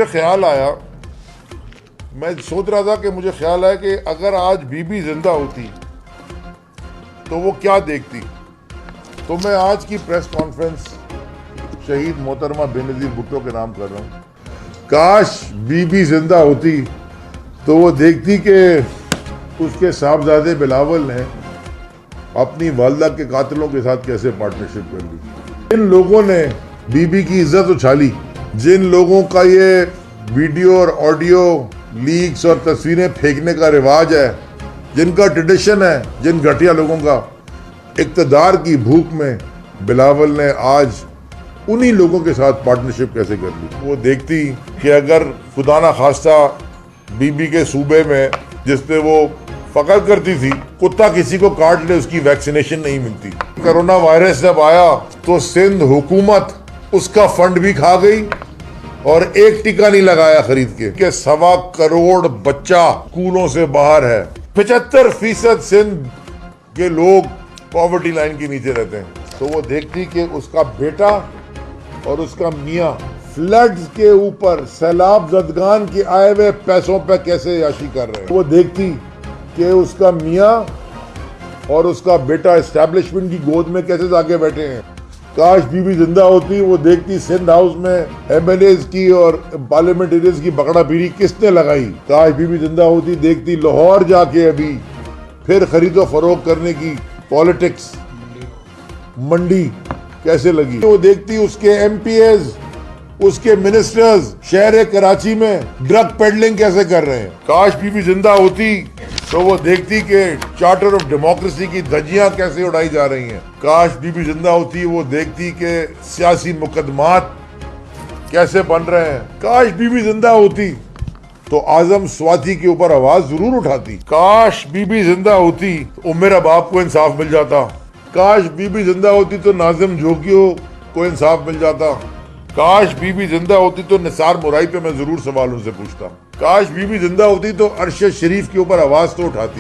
मुझे ख्याल आया, मैं सोच रहा था कि मुझे ख्याल आया कि अगर आज बीबी जिंदा होती तो वो क्या देखती। तो मैं आज की प्रेस कॉन्फ्रेंस शहीद मोहतरमा बेनज़ीर भुट्टो के नाम कर रहा हूँ। काश बीबी जिंदा होती तो वो देखती कि उसके साहबजादे बिलावल ने अपनी वालदा के कातिलों के साथ कैसे पार्टनरशिप कर ली। जिन लोगों ने बीबी की इज्जत उछाली, जिन लोगों का ये वीडियो और ऑडियो लीक्स और तस्वीरें फेंकने का रिवाज है, जिनका ट्रेडिशन है, जिन घटिया लोगों का, इक़्तिदार की भूख में बिलावल ने आज उन्हीं लोगों के साथ पार्टनरशिप कैसे कर ली। वो देखती कि अगर खुदा ना खास्ता बीबी के सूबे में जिसपे वो फख्र करती थी, कुत्ता किसी को काट ले, उसकी वैक्सीनेशन नहीं मिलती। कोरोना वायरस जब आया तो सिंध हुकूमत उसका फंड भी खा गई और एक टीका नहीं लगाया खरीद के 1.25 करोड़ बच्चा स्कूलों से बाहर है। 75% सिंध के लोग पॉवर्टी लाइन के नीचे रहते हैं। तो वो देखती कि उसका बेटा और उसका मियाँ फ्लड्स के ऊपर सैलाब जदगान के आए हुए पैसों पे कैसे याशी कर रहे हैं। वो देखती कि उसका मियाँ और उसका बेटा एस्टैब्लिशमेंट की गोद में कैसे जाके बैठे हैं। काश बीबी जिंदा होती। वो देखती सिंध हाउस में एमएलएज की और पार्लियामेंटेरियंस की बकड़ा पीरी किसने लगाई। काश बीबी जिंदा होती। देखती लाहौर जाके अभी फिर खरीदो फरोख्त करने की पॉलिटिक्स मंडी कैसे लगी। वो देखती उसके एमपीएस, उसके मिनिस्टर्स शहर कराची में ड्रग पेडलिंग कैसे कर रहे हैं। काश बीबी जिंदा होती तो वो देखती कि चार्टर ऑफ डेमोक्रेसी की धज्जियां कैसे उड़ाई जा रही हैं। काश बीबी जिंदा होती। वो देखती कि सियासी मुकदमात कैसे बन रहे हैं। काश बीबी जिंदा होती तो आजम स्वाति के ऊपर आवाज जरूर उठाती। काश बीबी जिंदा होती तो उमेर अबाब को इंसाफ मिल जाता। काश बीबी जिंदा होती तो नाजिम जोगियों को इंसाफ मिल जाता। काश बीबी जिंदा होती तो निसार मुराई पे मैं जरूर सवाल उनसे पूछता। काश बीबी जिंदा होती तो अरशद शरीफ के ऊपर आवाज तो उठाती।